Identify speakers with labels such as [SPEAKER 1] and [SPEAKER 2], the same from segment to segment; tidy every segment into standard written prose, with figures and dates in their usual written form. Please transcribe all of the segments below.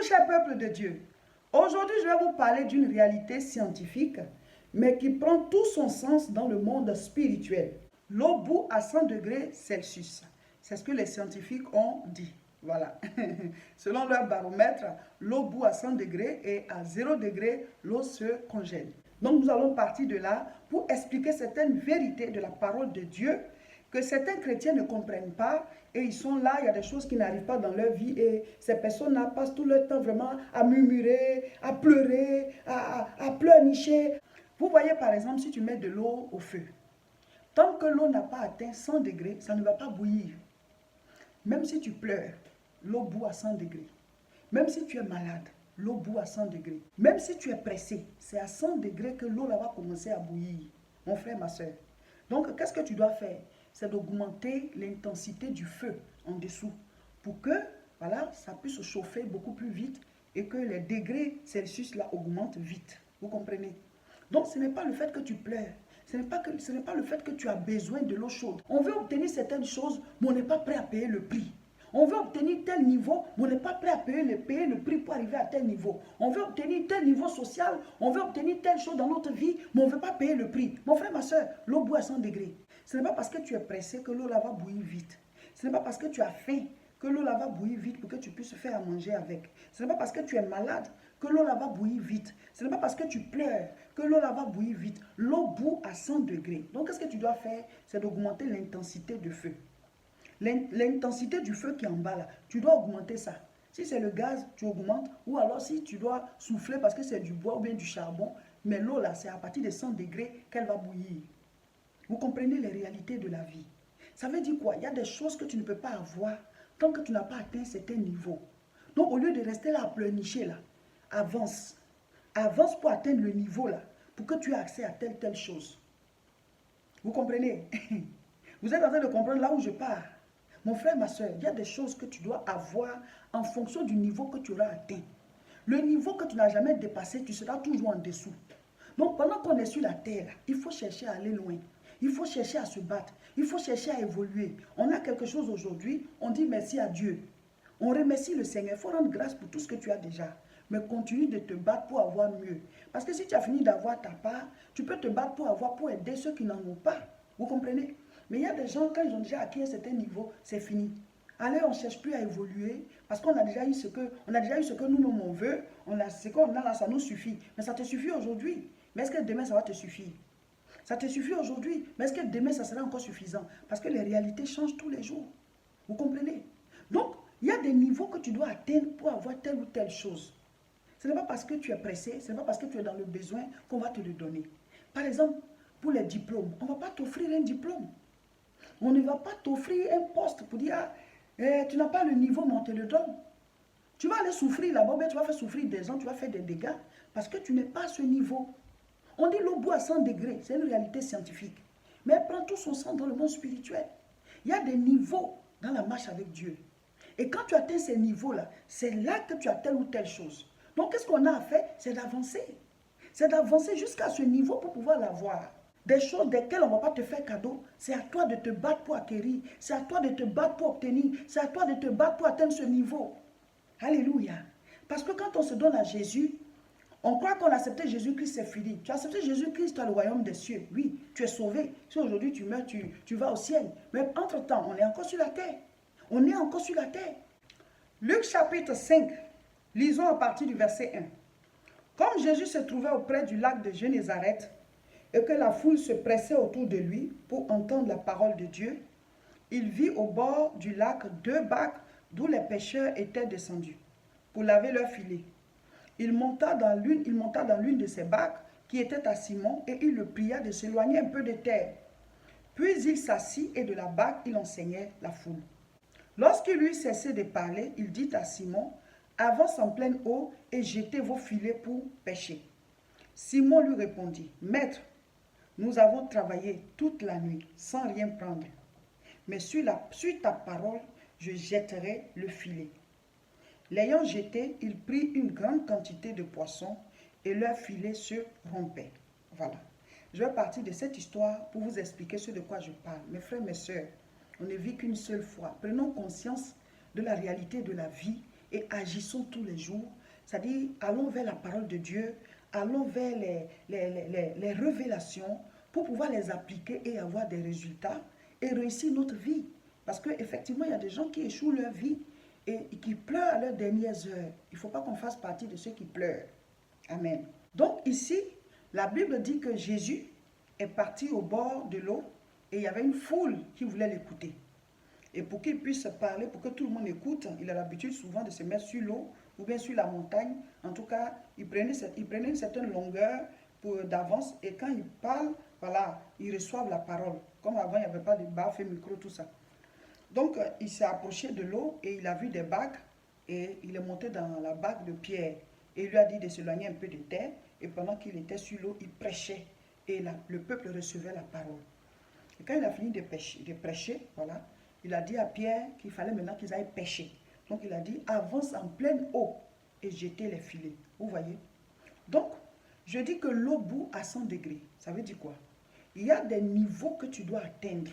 [SPEAKER 1] cher peuple de Dieu, aujourd'hui je vais vous parler d'une réalité scientifique, mais qui prend tout son sens dans le monde spirituel. L'eau bout à 100 degrés Celsius. C'est ce que les scientifiques ont dit. Voilà. Selon leur baromètre, l'eau bout à 100 degrés et à 0 degré, l'eau se congèle. Donc nous allons partir de là pour expliquer certaines vérités de la parole de Dieu que certains chrétiens ne comprennent pas et ils sont là, il y a des choses qui n'arrivent pas dans leur vie et ces personnes-là passent tout leur temps vraiment à murmurer, à pleurer, à pleurnicher. Vous voyez par exemple, si tu mets de l'eau au feu, tant que l'eau n'a pas atteint 100 degrés, ça ne va pas bouillir. Même si tu pleures, l'eau bout à 100 degrés. Même si tu es malade, l'eau bout à 100 degrés. Même si tu es pressé, c'est à 100 degrés que l'eau va commencer à bouillir. Mon frère, ma soeur. Donc, qu'est-ce que tu dois faire? C'est d'augmenter l'intensité du feu en dessous pour que, voilà, ça puisse chauffer beaucoup plus vite et que les degrés Celsius là augmentent vite. Vous comprenez? Donc, ce n'est pas le fait que tu pleures. Ce n'est pas le fait que tu as besoin de l'eau chaude. On veut obtenir certaines choses, mais on n'est pas prêt à payer le prix. On veut obtenir tel niveau, mais on n'est pas prêt à payer le prix pour arriver à tel niveau. On veut obtenir tel niveau social, on veut obtenir telle chose dans notre vie, mais on ne veut pas payer le prix. Mon frère, ma soeur, l'eau bout à 100 degrés. Ce n'est pas parce que tu es pressé que l'eau là va bouillir vite. Ce n'est pas parce que tu as faim que l'eau là va bouillir vite pour que tu puisses faire à manger avec. Ce n'est pas parce que tu es malade que l'eau là va bouillir vite. Ce n'est pas parce que tu pleures que l'eau là va bouillir vite. L'eau bout à 100 degrés. Donc, qu'est-ce que tu dois faire? C'est d'augmenter l'intensité du feu. L'intensité du feu qui est en bas là, tu dois augmenter ça. Si c'est le gaz, tu augmentes. Ou alors si tu dois souffler parce que c'est du bois ou bien du charbon. Mais l'eau là, c'est à partir de 100 degrés qu'elle va bouillir. Vous comprenez les réalités de la vie. Ça veut dire quoi? Il y a des choses que tu ne peux pas avoir tant que tu n'as pas atteint certains niveaux. Donc, au lieu de rester là à pleurnicher, là, avance. Avance pour atteindre le niveau, là, pour que tu aies accès à telle chose. Vous comprenez? Vous êtes en train de comprendre là où je pars. Mon frère, ma soeur, il y a des choses que tu dois avoir en fonction du niveau que tu auras atteint. Le niveau que tu n'as jamais dépassé, tu seras toujours en dessous. Donc, pendant qu'on est sur la terre, là, il faut chercher à aller loin. Il faut chercher à se battre. Il faut chercher à évoluer. On a quelque chose aujourd'hui, on dit merci à Dieu. On remercie le Seigneur. Il faut rendre grâce pour tout ce que tu as déjà. Mais continue de te battre pour avoir mieux. Parce que si tu as fini d'avoir ta part, tu peux te battre pour aider ceux qui n'en ont pas. Vous comprenez? Mais il y a des gens, quand ils ont déjà acquis un certain niveau, c'est fini. Allez, on ne cherche plus à évoluer parce qu'on a déjà eu ce que nous-mêmes on veut. Ce qu'on a là, ça nous suffit. Mais ça te suffit aujourd'hui. Mais est-ce que demain, ça va te suffire? Ça te suffit aujourd'hui, mais est-ce que demain, ça sera encore suffisant? Parce que les réalités changent tous les jours. Vous comprenez? Donc, il y a des niveaux que tu dois atteindre pour avoir telle ou telle chose. Ce n'est pas parce que tu es pressé, ce n'est pas parce que tu es dans le besoin qu'on va te le donner. Par exemple, pour les diplômes, on ne va pas t'offrir un diplôme. On ne va pas t'offrir un poste pour dire, tu n'as pas le niveau, mais on te le donne. Tu vas aller souffrir là-bas, tu vas faire souffrir des gens, tu vas faire des dégâts, parce que tu n'es pas à ce niveau. On dit l'eau bout à 100 degrés, c'est une réalité scientifique. Mais elle prend tout son sens dans le monde spirituel. Il y a des niveaux dans la marche avec Dieu. Et quand tu atteins ces niveaux-là, c'est là que tu as telle ou telle chose. Donc, qu'est-ce qu'on a à faire? C'est d'avancer. C'est d'avancer jusqu'à ce niveau pour pouvoir l'avoir. Des choses desquelles on ne va pas te faire cadeau, c'est à toi de te battre pour acquérir. C'est à toi de te battre pour obtenir. C'est à toi de te battre pour atteindre ce niveau. Alléluia. Parce que quand on se donne à Jésus, on croit qu'on a accepté Jésus-Christ, c'est fini. Tu as accepté Jésus-Christ, tu as le royaume des cieux. Oui, tu es sauvé. Si aujourd'hui tu meurs, tu vas au ciel. Mais entre-temps, on est encore sur la terre. On est encore sur la terre. Luc chapitre 5, lisons à partir du verset 1. Comme Jésus se trouvait auprès du lac de Génézareth et que la foule se pressait autour de lui pour entendre la parole de Dieu, il vit au bord du lac 2 barques d'où les pêcheurs étaient descendus pour laver leurs filets. Il monta dans l'une de ces barques qui était à Simon et il le pria de s'éloigner un peu de terre. Puis il s'assit et de la barque il enseignait la foule. Lorsqu'il eut cessé de parler, il dit à Simon, avance en pleine eau et jetez vos filets pour pêcher. Simon lui répondit, Maître, nous avons travaillé toute la nuit sans rien prendre. Mais sur ta parole, je jetterai le filet. L'ayant jeté, il prit une grande quantité de poissons et leur filet se rompait. Voilà. Je vais partir de cette histoire pour vous expliquer ce de quoi je parle. Mes frères, mes sœurs, on ne vit qu'une seule fois. Prenons conscience de la réalité de la vie et agissons tous les jours. C'est-à-dire, allons vers la parole de Dieu, allons vers les révélations pour pouvoir les appliquer et avoir des résultats et réussir notre vie. Parce qu'effectivement, il y a des gens qui échouent leur vie et qui pleurent à leurs dernières heures. Il ne faut pas qu'on fasse partie de ceux qui pleurent. Amen. Donc ici, la Bible dit que Jésus est parti au bord de l'eau et il y avait une foule qui voulait l'écouter. Et pour qu'il puisse parler, pour que tout le monde écoute, il a l'habitude souvent de se mettre sur l'eau ou bien sur la montagne. En tout cas, il prenait une certaine longueur d'avance et quand il parle, voilà, ils reçoivent la parole. Comme avant, il n'y avait pas de baffe et micro, tout ça. Donc, il s'est approché de l'eau et il a vu des bagues et il est monté dans la bague de Pierre. Et il lui a dit de s'éloigner un peu de terre et pendant qu'il était sur l'eau, il prêchait et le peuple recevait la parole. Et quand il a fini de prêcher, voilà, il a dit à Pierre qu'il fallait maintenant qu'ils aillent pêcher. Donc il a dit, avance en pleine eau et jetez les filets. Vous voyez? Donc, je dis que l'eau bout à 100 degrés. Ça veut dire quoi? Il y a des niveaux que tu dois atteindre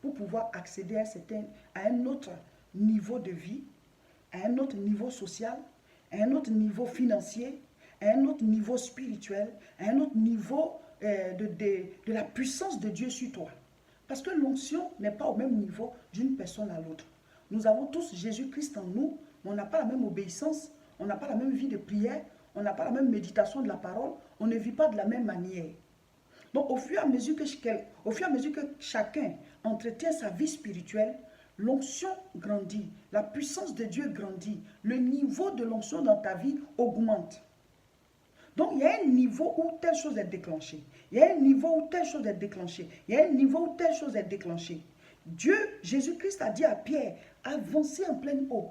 [SPEAKER 1] pour pouvoir accéder à un autre niveau de vie, à un autre niveau social, à un autre niveau financier, à un autre niveau spirituel, à un autre niveau de la puissance de Dieu sur toi. Parce que l'onction n'est pas au même niveau d'une personne à l'autre. Nous avons tous Jésus-Christ en nous, mais on n'a pas la même obéissance, on n'a pas la même vie de prière, on n'a pas la même méditation de la parole, on ne vit pas de la même manière. Donc au fur et à mesure que chacun entretient sa vie spirituelle, l'onction grandit, la puissance de Dieu grandit, le niveau de l'onction dans ta vie augmente. Donc, il y a un niveau où telle chose est déclenchée. Il y a un niveau où telle chose est déclenchée. Il y a un niveau où telle chose est déclenchée. Dieu, Jésus-Christ a dit à Pierre, avancez en pleine eau.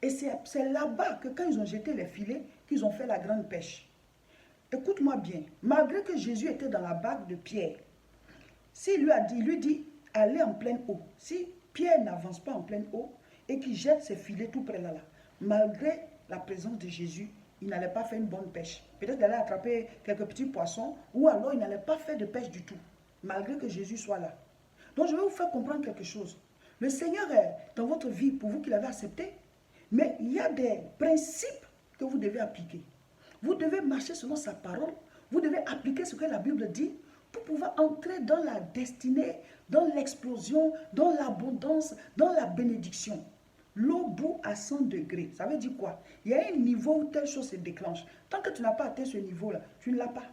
[SPEAKER 1] Et c'est là-bas que quand ils ont jeté les filets, qu'ils ont fait la grande pêche. Écoute-moi bien, malgré que Jésus était dans la barque de Pierre, s'il lui dit, allez en pleine eau. Si Pierre n'avance pas en pleine eau et qu'il jette ses filets tout près là, malgré la présence de Jésus, il n'allait pas faire une bonne pêche. Peut-être qu'il allait attraper quelques petits poissons ou alors il n'allait pas faire de pêche du tout, malgré que Jésus soit là. Donc je vais vous faire comprendre quelque chose. Le Seigneur est dans votre vie pour vous qui l'avez accepté, mais il y a des principes que vous devez appliquer. Vous devez marcher selon sa parole, vous devez appliquer ce que la Bible dit pour pouvoir entrer dans la destinée, dans l'explosion, dans l'abondance, dans la bénédiction. L'eau bout à 100 degrés. Ça veut dire quoi? Il y a un niveau où telle chose se déclenche. Tant que tu n'as pas atteint ce niveau-là, tu ne l'as pas.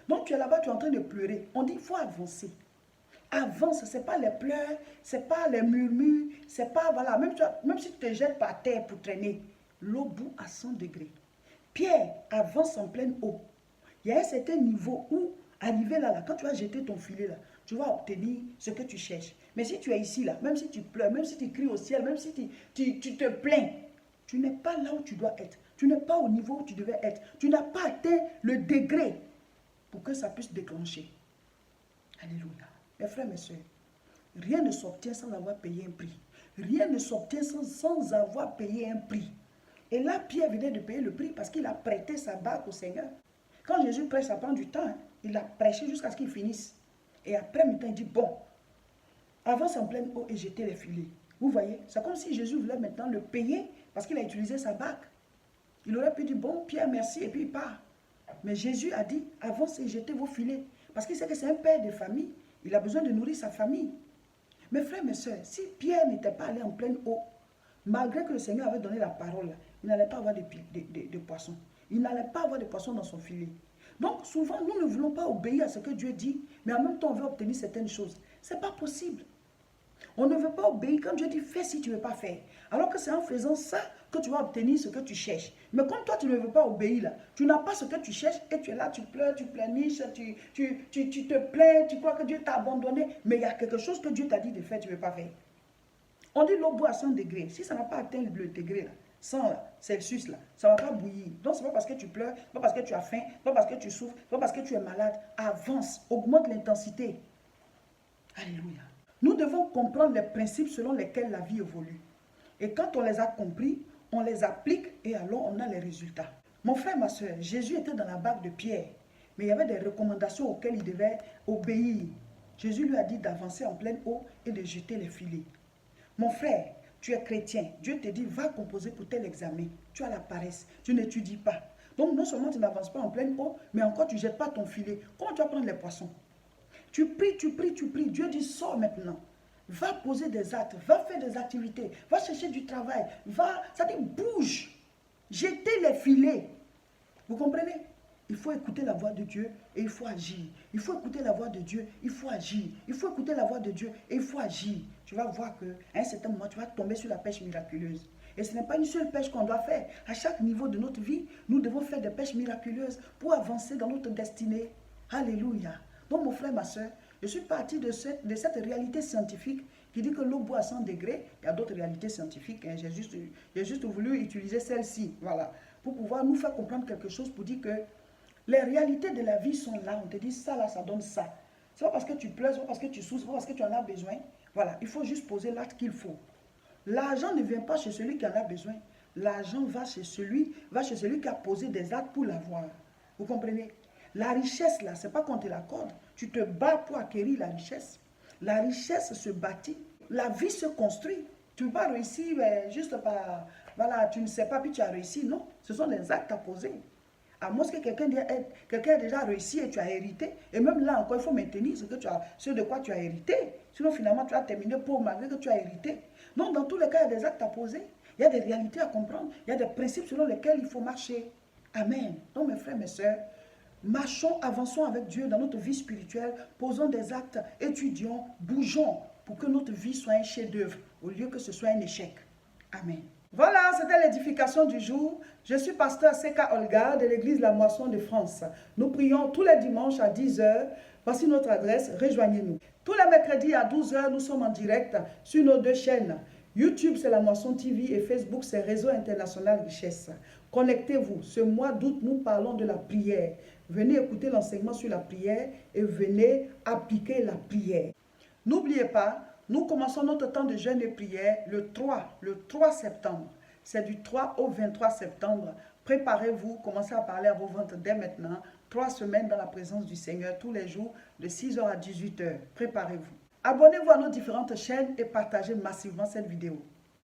[SPEAKER 1] Donc tu es là-bas, tu es en train de pleurer. On dit, il faut avancer. Avance, ce n'est pas les pleurs, ce n'est pas les murmures, c'est pas, voilà, même si tu te jettes par terre pour traîner, l'eau bout à 100 degrés. Pierre avance en pleine eau. Il y a un certain niveau où, arrivé là, quand tu vas jeter ton filet là, tu vas obtenir ce que tu cherches. Mais si tu es ici là, même si tu pleures, même si tu cries au ciel, même si tu te plains, tu n'es pas là où tu dois être. Tu n'es pas au niveau où tu devais être. Tu n'as pas atteint le degré pour que ça puisse déclencher. Alléluia. Mes frères, mes soeurs, rien ne s'obtient sans avoir payé un prix. Rien ne s'obtient sans avoir payé un prix. Et là, Pierre venait de payer le prix parce qu'il a prêté sa barque au Seigneur. Quand Jésus prêche, ça prend du temps. Hein. Il a prêché jusqu'à ce qu'il finisse. Et après, maintenant, il dit, bon, avance en pleine eau et jetez les filets. Vous voyez, c'est comme si Jésus voulait maintenant le payer parce qu'il a utilisé sa barque. Il aurait pu dire, bon, Pierre, merci, et puis il part. Mais Jésus a dit, avance et jetez vos filets. Parce qu'il sait que c'est un père de famille. Il a besoin de nourrir sa famille. Mes frères, mes soeurs, si Pierre n'était pas allé en pleine eau, malgré que le Seigneur avait donné la parole, il n'allait pas avoir de poissons. Il n'allait pas avoir de poissons dans son filet. Donc, souvent, nous ne voulons pas obéir à ce que Dieu dit, mais en même temps, on veut obtenir certaines choses. Ce n'est pas possible. On ne veut pas obéir quand Dieu dit fais si tu ne veux pas faire. Alors que c'est en faisant ça que tu vas obtenir ce que tu cherches. Mais comme toi, tu ne veux pas obéir, là, tu n'as pas ce que tu cherches et tu es là, tu pleures, tu pleurniches, tu te plains, tu crois que Dieu t'a abandonné. Mais il y a quelque chose que Dieu t'a dit de faire, tu ne veux pas faire. On dit l'eau bout à 100 degrés. Si ça n'a pas atteint le degré, là, 100 là, Celsius, là, ça ne va pas bouillir. Donc, ce n'est pas parce que tu pleures, ce n'est pas parce que tu as faim, ce n'est pas parce que tu souffres, ce n'est pas parce que tu es malade. Avance, augmente l'intensité. Alléluia. Nous devons comprendre les principes selon lesquels la vie évolue. Et quand on les a compris, on les applique et alors on a les résultats. Mon frère, ma soeur, Jésus était dans la barque de Pierre, mais il y avait des recommandations auxquelles il devait obéir. Jésus lui a dit d'avancer en pleine eau et de jeter les filets. Mon frère, tu es chrétien, Dieu te dit, va composer pour tel examen. Tu as la paresse, tu n'étudies pas. Donc non seulement tu n'avances pas en pleine eau, mais encore tu ne jettes pas ton filet. Comment tu vas prendre les poissons? Tu pries, tu pries, tu pries. Dieu dit, sors maintenant. Va poser des actes, va faire des activités, va chercher du travail, ça dit, bouge. Jetez les filets. Vous comprenez? Il faut écouter la voix de Dieu et il faut agir. Il faut écouter la voix de Dieu, il faut agir. Il faut écouter la voix de Dieu et il faut agir. Tu vas voir qu'à un certain moment, tu vas tomber sur la pêche miraculeuse. Et ce n'est pas une seule pêche qu'on doit faire. À chaque niveau de notre vie, nous devons faire des pêches miraculeuses pour avancer dans notre destinée. Alléluia. Donc mon frère, ma soeur, je suis parti de cette réalité scientifique qui dit que l'eau bout à 100 degrés. Il y a d'autres réalités scientifiques. Hein. J'ai juste voulu utiliser celle-ci. Voilà. Pour pouvoir nous faire comprendre quelque chose, pour dire que les réalités de la vie sont là. On te dit ça, là, ça donne ça. Ce n'est pas parce que tu pleures, ce n'est pas parce que tu souffres, ce n'est pas parce que tu en as besoin. Voilà, il faut juste poser l'acte qu'il faut. L'argent ne vient pas chez celui qui en a besoin. L'argent va chez celui qui a posé des actes pour l'avoir. Vous comprenez? La richesse, là, ce n'est pas qu'on te l'accorde. Tu te bats pour acquérir la richesse. La richesse se bâtit. La vie se construit. Tu ne peux pas réussir juste par... Voilà, tu ne sais pas, puis tu as réussi. Non, ce sont des actes à poser. À moins que quelqu'un a déjà réussi et tu as hérité. Et même là encore, il faut maintenir ce de quoi tu as hérité. Sinon, finalement, tu vas terminer pauvre malgré que tu as hérité. Donc, dans tous les cas, il y a des actes à poser. Il y a des réalités à comprendre. Il y a des principes selon lesquels il faut marcher. Amen. Donc, mes frères, mes sœurs, marchons, avançons avec Dieu dans notre vie spirituelle. Posons des actes, étudions, bougeons pour que notre vie soit un chef-d'œuvre au lieu que ce soit un échec. Amen. Voilà, c'était l'édification du jour. Je suis pasteur Seka Olga de l'église La Moisson de France. Nous prions tous les dimanches à 10 h. Voici notre adresse, rejoignez-nous. Tous les mercredis à 12 h, nous sommes en direct sur nos deux chaînes. YouTube, c'est La Moisson TV et Facebook, c'est Réseau International Richesse. Connectez-vous. Ce mois d'août, nous parlons de la prière. Venez écouter l'enseignement sur la prière et venez appliquer la prière. N'oubliez pas, nous commençons notre temps de jeûne et prière le 3 septembre. C'est du 3 au 23 septembre. Préparez-vous, commencez à parler à vos ventes dès maintenant. 3 semaines dans la présence du Seigneur, tous les jours, de 6 h à 18 h. Préparez-vous. Abonnez-vous à nos différentes chaînes et partagez massivement cette vidéo.